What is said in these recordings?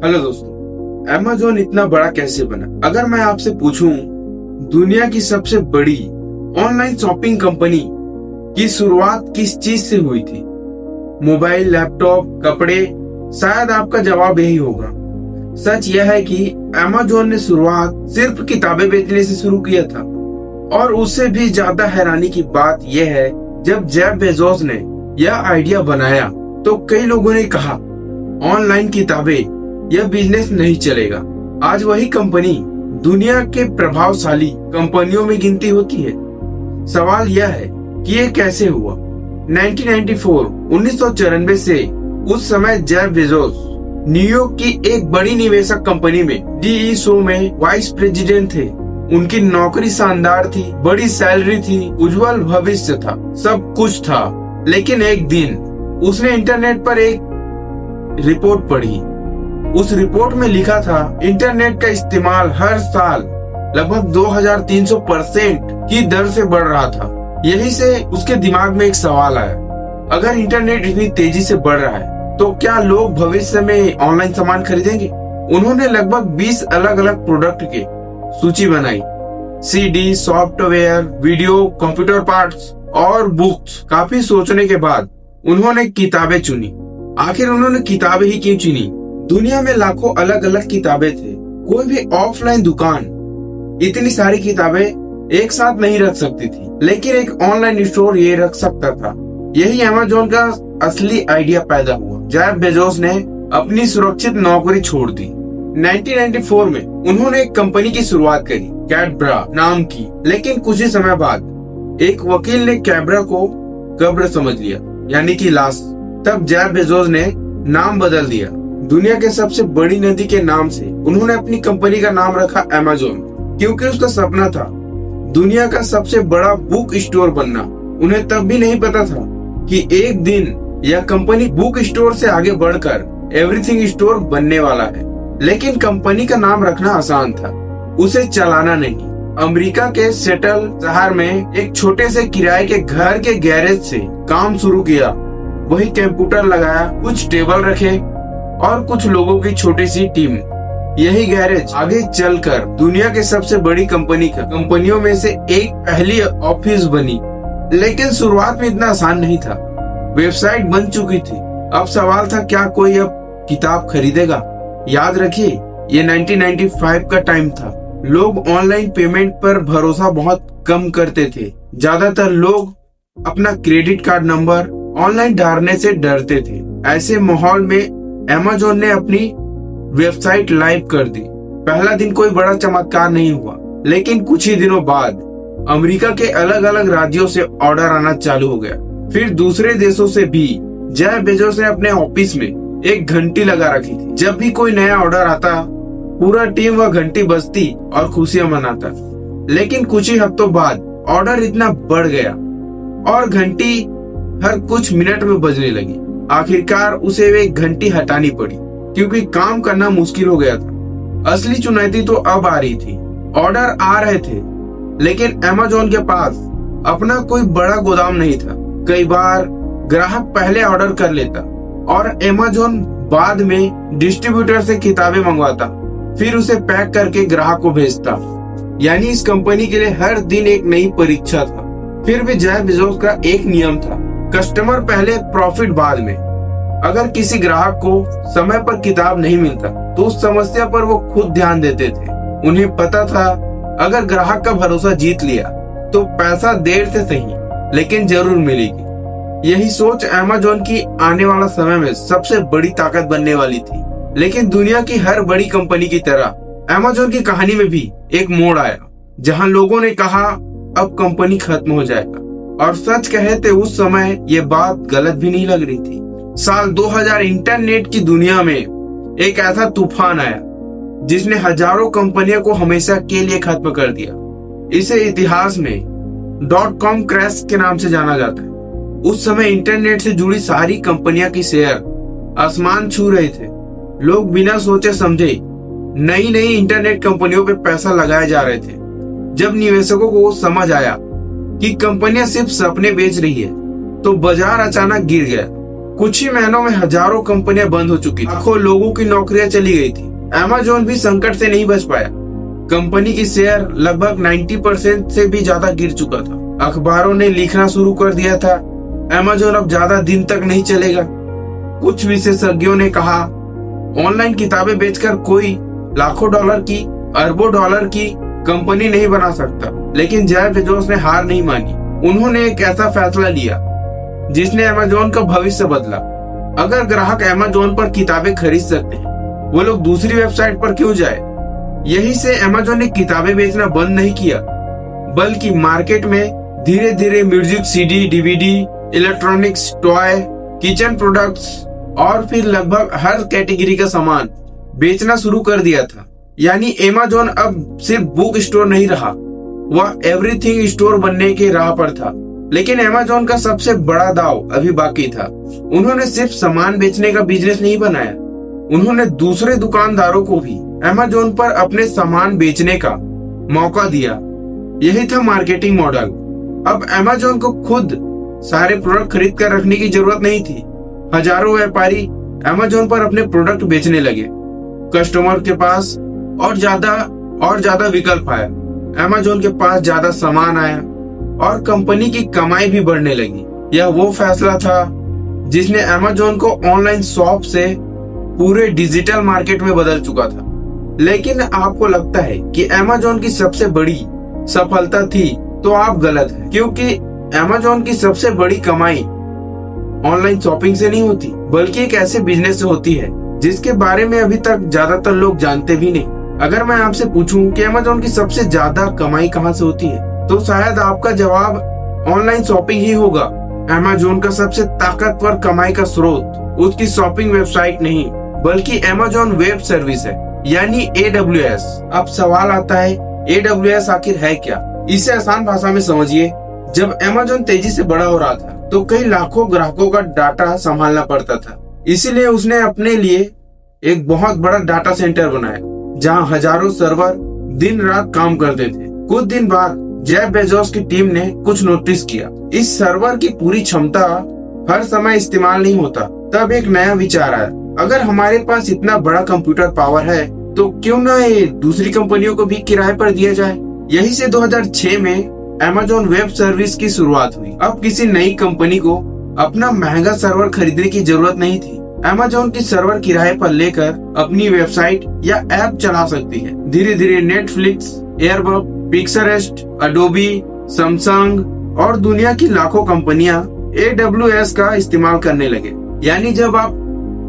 Hello दोस्तों, Amazon इतना बड़ा कैसे बना? अगर मैं आपसे पूछूं दुनिया की सबसे बड़ी ऑनलाइन शॉपिंग कंपनी की शुरुआत किस चीज से हुई थी? मोबाइल, लैपटॉप, कपड़े? शायद आपका जवाब यही होगा। सच यह है कि अमेज़न ने शुरुआत सिर्फ किताबें बेचने से शुरू किया था, और उससे भी ज्यादा हैरानी की बात यह है, जब जेफ बेजोस ने यह आइडिया बनाया तो कई लोगों ने कहा ऑनलाइन किताबें यह बिजनेस नहीं चलेगा। आज वही कंपनी दुनिया के प्रभावशाली कंपनियों में गिनती होती है। सवाल यह है कि ये कैसे हुआ। 1994 से उस समय जेफ बेजोस न्यूयॉर्क की एक बड़ी निवेशक कंपनी में डीई शो में वाइस प्रेसिडेंट थे। उनकी नौकरी शानदार थी, बड़ी सैलरी थी, उज्जवल भविष्य था, सब कुछ था। लेकिन एक दिन उसने इंटरनेट पर एक रिपोर्ट पढ़ी। उस रिपोर्ट में लिखा था इंटरनेट का इस्तेमाल हर साल लगभग 2300% की दर से बढ़ रहा था। यही से उसके दिमाग में एक सवाल आया, अगर इंटरनेट इतनी तेजी से बढ़ रहा है तो क्या लोग भविष्य में ऑनलाइन सामान खरीदेंगे? उन्होंने लगभग 20 अलग अलग प्रोडक्ट की सूची बनाई। CD, software, video, computer parts और बुक्स। काफी सोचने के बाद उन्होंने किताबें चुनी। आखिर उन्होंने किताबें ही क्यों चुनी? दुनिया में लाखों अलग अलग किताबें थे। कोई भी ऑफलाइन दुकान इतनी सारी किताबें एक साथ नहीं रख सकती थी, लेकिन एक ऑनलाइन स्टोर ये रख सकता था। यही अमेज़न का असली आइडिया पैदा हुआ। जेफ बेजोस ने अपनी सुरक्षित नौकरी छोड़ दी। 1994 में उन्होंने एक कंपनी की शुरुआत करी, कैडबरा नाम की। लेकिन कुछ ही समय बाद एक वकील ने कैडबरा को कब्र समझ लिया, यानी कि लाश। तब जेफ बेजोस ने नाम बदल दिया। दुनिया के सबसे बड़ी नदी के नाम से उन्होंने अपनी कंपनी का नाम रखा अमेज़न, क्योंकि उसका सपना था दुनिया का सबसे बड़ा बुक स्टोर बनना। उन्हें तब भी नहीं पता था कि एक दिन यह कंपनी बुक स्टोर से आगे बढ़कर एवरीथिंग स्टोर बनने वाला है। लेकिन कंपनी का नाम रखना आसान था, उसे चलाना नहीं। अमेरिका के सेटल शहर में एक छोटे से किराए के घर के गैरेज से काम शुरू किया। वही कंप्यूटर लगाया, कुछ टेबल रखे और कुछ लोगों की छोटी सी टीम। यही गैरेज आगे चलकर दुनिया के सबसे बड़ी कंपनियों में से एक पहली ऑफिस बनी। लेकिन शुरुआत में इतना आसान नहीं था। वेबसाइट बन चुकी थी। अब सवाल था, क्या कोई अब किताब खरीदेगा? याद रखिए, ये 1995 का टाइम था। लोग ऑनलाइन पेमेंट पर भरोसा बहुत कम करते थे। ज्यादातर लोग अपना क्रेडिट कार्ड नंबर ऑनलाइन डालने से डरते थे। ऐसे माहौल में अमेज़न ने अपनी वेबसाइट लाइव कर दी। पहला दिन कोई बड़ा चमत्कार नहीं हुआ, लेकिन कुछ ही दिनों बाद अमेरिका के अलग अलग राज्यों से ऑर्डर आना चालू हो गया। फिर दूसरे देशों से भी। जेफ बेजोस ने अपने ऑफिस में एक घंटी लगा रखी थी। जब भी कोई नया ऑर्डर आता, पूरा टीम वह घंटी बजती और खुशियां मनाता। लेकिन कुछ ही हफ्तों बाद ऑर्डर इतना बढ़ गया और घंटी हर कुछ मिनट में बजने लगी। आखिरकार उसे एक घंटी हटानी पड़ी, क्योंकि काम करना मुश्किल हो गया था। असली चुनौती तो अब आ रही थी। ऑर्डर आ रहे थे, लेकिन अमेज़न के पास अपना कोई बड़ा गोदाम नहीं था। कई बार ग्राहक पहले ऑर्डर कर लेता और अमेज़न बाद में डिस्ट्रीब्यूटर से किताबें मंगवाता, फिर उसे पैक करके ग्राहक को भेजता। यानी इस कंपनी के लिए हर दिन एक नई परीक्षा था। फिर भी जेफ बेजोस का एक नियम था, कस्टमर पहले, प्रॉफिट बाद में। अगर किसी ग्राहक को समय पर किताब नहीं मिलता तो उस समस्या पर वो खुद ध्यान देते थे। उन्हें पता था, अगर ग्राहक का भरोसा जीत लिया तो पैसा देर से सही, लेकिन जरूर मिलेगी। यही सोच अमेज़न की आने वाला समय में सबसे बड़ी ताकत बनने वाली थी। लेकिन दुनिया की हर बड़ी कंपनी की तरह अमेज़न की कहानी में भी एक मोड़ आया, जहां लोगों ने कहा अब कंपनी खत्म हो जाएगा। और सच कहे तो उस समय ये बात गलत भी नहीं लग रही थी। साल 2000 इंटरनेट की दुनिया में एक ऐसा तूफान आया जिसने हजारों कंपनियों को हमेशा के लिए खत्म कर दिया। इसे इतिहास में .com क्रैश के नाम से जाना जाता है। उस समय इंटरनेट से जुड़ी सारी कंपनियां की शेयर आसमान छू रहे थे। लोग बिना सोचे समझे नई नई इंटरनेट कंपनियों पे पैसा लगाए जा रहे थे। जब निवेशकों को समझ आया कि कंपनियां सिर्फ सपने बेच रही है, तो बाजार अचानक गिर गया। कुछ ही महीनों में हजारों कंपनियां बंद हो चुकी, लाखों लोगों की नौकरियां चली गई थी। अमेज़न भी संकट से नहीं बच पाया। कंपनी की शेयर लगभग 90% से भी ज्यादा गिर चुका था। अखबारों ने लिखना शुरू कर दिया था, अमेज़न अब ज्यादा दिन तक नहीं चलेगा। कुछ विशेषज्ञों ने कहा, ऑनलाइन किताबें बेचकर कोई लाखों डॉलर की, अरबों डॉलर की कंपनी नहीं बना सकता। लेकिन जेफ बेजोस ने हार नहीं मानी। उन्होंने एक ऐसा फैसला लिया जिसने अमेज़न का भविष्य बदला। अगर ग्राहक अमेज़न पर किताबें खरीद सकते हैं, वो लोग दूसरी वेबसाइट पर क्यों जाए? यही से अमेज़न ने किताबें बेचना बंद नहीं किया, बल्कि मार्केट में धीरे धीरे music, CD, DVD, electronics, toy, kitchen products और फिर लगभग हर कैटेगरी का सामान बेचना शुरू कर दिया था। यानी अमेज़न अब सिर्फ बुक स्टोर नहीं रहा, वह एवरीथिंग स्टोर बनने के राह पर था। लेकिन अमेज़न का सबसे बड़ा दाव अभी बाकी था। उन्होंने सिर्फ सामान बेचने का बिजनेस नहीं बनाया, उन्होंने दूसरे दुकानदारों को भी अमेज़न पर अपने सामान बेचने का मौका दिया। यही था मार्केटिंग मॉडल। अब अमेज़न को खुद सारे प्रोडक्ट खरीद कर रखने की जरूरत नहीं थी। हजारों व्यापारी अमेज़न पर अपने प्रोडक्ट बेचने लगे। कस्टमर के पास और ज्यादा विकल्प आया, अमेज़न के पास ज्यादा सामान आया और कंपनी की कमाई भी बढ़ने लगी। यह वो फैसला था जिसने अमेज़न को ऑनलाइन शॉप से पूरे डिजिटल मार्केट में बदल चुका था। लेकिन आपको लगता है कि अमेज़न की सबसे बड़ी सफलता थी, तो आप गलत हैं, क्योंकि अमेज़न की सबसे बड़ी कमाई ऑनलाइन शॉपिंग से नहीं होती, बल्कि एक ऐसे बिजनेस से होती है जिसके बारे में अभी तक ज्यादातर लोग जानते भी नहीं। अगर मैं आपसे पूछूं कि अमेज़न की सबसे ज्यादा कमाई कहां से होती है, तो शायद आपका जवाब ऑनलाइन शॉपिंग ही होगा। अमेज़न का सबसे ताकतवर कमाई का स्रोत उसकी शॉपिंग वेबसाइट नहीं, बल्कि अमेज़न वेब सर्विस है, यानी AWS। अब सवाल आता है, AWS आखिर है क्या? इसे आसान भाषा में समझिए। जब अमेज़न तेजी से बड़ा हो रहा था, तो कई लाखों ग्राहकों का डाटा संभालना पड़ता था। इसीलिए उसने अपने लिए एक बहुत बड़ा डाटा सेंटर बनाया, जहां हजारों सर्वर दिन रात काम करते थे। कुछ दिन बाद जेफ बेजोस की टीम ने कुछ नोटिस किया, इस सर्वर की पूरी क्षमता हर समय इस्तेमाल नहीं होता। तब एक नया विचार आया, अगर हमारे पास इतना बड़ा कंप्यूटर पावर है, तो क्यों ना ये दूसरी कंपनियों को भी किराए पर दिया जाए। यही से 2006 में अमेज़न वेब सर्विस की शुरुआत हुई। अब किसी नई कंपनी को अपना महंगा सर्वर खरीदने की जरूरत नहीं थी। अमेज़न की सर्वर किराए पर लेकर अपनी वेबसाइट या ऐप चला सकती है। धीरे धीरे नेटफ्लिक्स, एयरबग, पिक्सरेस्ट, अडोबी, सैमसंग और दुनिया की लाखों कंपनियां AWS का इस्तेमाल करने लगे। यानी जब आप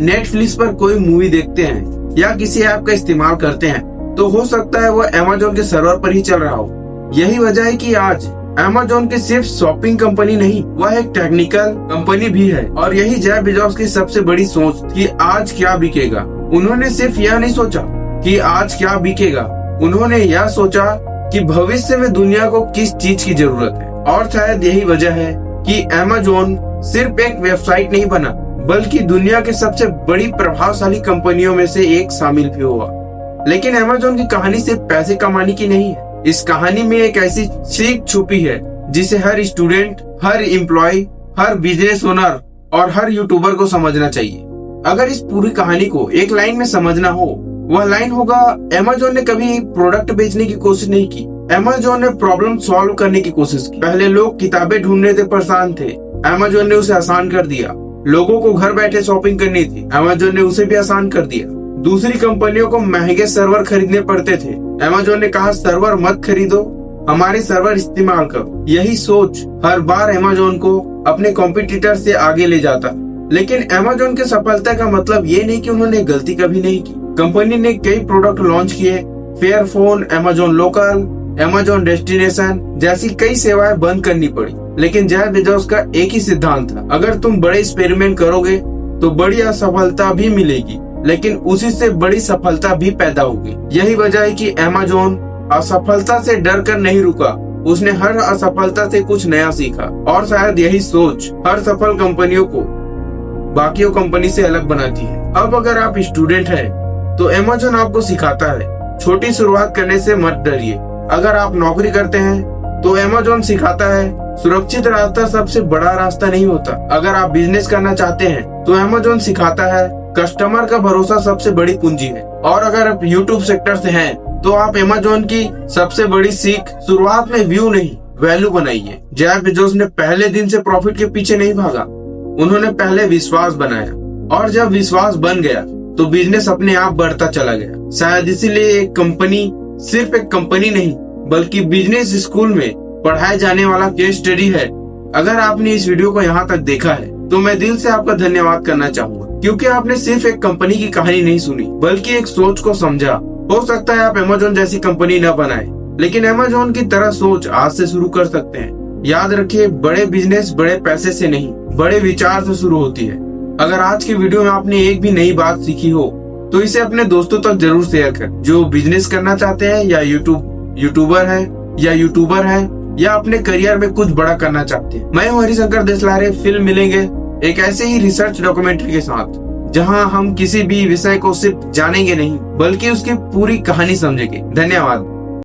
नेटफ्लिक्स पर कोई मूवी देखते हैं या किसी ऐप का इस्तेमाल करते हैं, तो हो सकता है वह अमेज़न के सर्वर पर ही चल रहा हो। यही वजह है कि आज अमेज़न की सिर्फ शॉपिंग कंपनी नहीं, वह एक टेक्निकल कंपनी भी है। और यही जेफ बेजोस की सबसे बड़ी सोच कि आज क्या बिकेगा। उन्होंने सिर्फ यह नहीं सोचा कि आज क्या बिकेगा, उन्होंने यह सोचा कि भविष्य में दुनिया को किस चीज की जरूरत है। और शायद यही वजह है कि अमेज़न सिर्फ एक वेबसाइट नहीं बना, बल्कि दुनिया के सबसे बड़ी प्रभावशाली कंपनियों में से एक शामिल भी हुआ। लेकिन अमेज़न की कहानी सिर्फ पैसे कमाने की नहीं है। इस कहानी में एक ऐसी सीख छुपी है जिसे हर स्टूडेंट, हर एम्प्लॉय, हर बिजनेस ओनर और हर यूट्यूबर को समझना चाहिए। अगर इस पूरी कहानी को एक लाइन में समझना हो, वह लाइन होगा, अमेज़न ने कभी प्रोडक्ट बेचने की कोशिश नहीं की, अमेज़न ने प्रॉब्लम सॉल्व करने की कोशिश की। पहले लोग किताबें ढूंढने से परेशान थे, अमेज़न ने उसे आसान कर दिया। लोगों को घर बैठे शॉपिंग करनी थी, अमेज़न ने उसे भी आसान कर दिया। दूसरी कंपनियों को महंगे सर्वर खरीदने पड़ते थे, अमेज़न ने कहा सर्वर मत खरीदो, हमारे सर्वर इस्तेमाल करो। यही सोच हर बार अमेज़न को अपने कॉम्पिटिटर से आगे ले जाता। लेकिन अमेज़न की सफलता का मतलब ये नहीं कि उन्होंने गलती कभी नहीं की। कंपनी ने कई प्रोडक्ट लॉन्च किए, फेयरफोन, अमेज़न लोकल, अमेज़न डेस्टिनेशन जैसी कई सेवाएं बंद करनी पड़ी। लेकिन जेफ बेजोस का एक ही सिद्धांत था, अगर तुम बड़े एक्सपेरिमेंट करोगे तो बड़ी असफलता भी मिलेगी, लेकिन उसी से बड़ी सफलता भी पैदा होगी। यही वजह है कि अमेज़न असफलता से डर कर नहीं रुका, उसने हर असफलता से कुछ नया सीखा। और शायद यही सोच हर सफल कंपनियों को बाकियों कंपनी से अलग बनाती है। अब अगर आप स्टूडेंट हैं, तो अमेज़न आपको सिखाता है, छोटी शुरुआत करने से मत डरिए। अगर आप नौकरी करते हैं, तो अमेज़न सिखाता है सुरक्षित रास्ता सबसे बड़ा रास्ता नहीं होता। अगर आप बिजनेस करना चाहते हैं तो अमेज़न सिखाता है कस्टमर का भरोसा सबसे बड़ी पूंजी है। और अगर आप यूट्यूब सेक्टर से हैं तो आप अमेज़न की सबसे बड़ी सीख शुरुआत में व्यू नहीं वैल्यू बनाइए। जेफ बेजोस ने पहले दिन से प्रॉफिट के पीछे नहीं भागा, उन्होंने पहले विश्वास बनाया और जब विश्वास बन गया तो बिजनेस अपने आप बढ़ता चला गया। शायद इसीलिए एक कंपनी सिर्फ एक कंपनी नहीं बल्कि बिजनेस स्कूल में पढ़ाए जाने वाला केस स्टडी है। अगर आपने इस वीडियो को यहाँ तक देखा है तो मैं दिल से आपका धन्यवाद करना चाहूंगा, क्योंकि आपने सिर्फ एक कंपनी की कहानी नहीं सुनी बल्कि एक सोच को समझा। हो सकता है आप अमेज़न जैसी कंपनी न बनाए, लेकिन अमेज़न की तरह सोच आज से शुरू कर सकते हैं। याद रखिए, बड़े बिजनेस बड़े पैसे से नहीं बड़े विचार से शुरू होती है। अगर आज की वीडियो में आपने एक भी नई बात सीखी हो तो इसे अपने दोस्तों तक जरूर शेयर कर, जो बिजनेस करना चाहते हैं या यूट्यूबर है या अपने करियर में कुछ बड़ा करना चाहते हैं। मैं हूं हरिशंकर देशलारे। फिल्म मिलेंगे एक ऐसे ही रिसर्च डॉक्यूमेंट्री के साथ, जहां हम किसी भी विषय को सिर्फ जानेंगे नहीं बल्कि उसकी पूरी कहानी समझेंगे। धन्यवाद।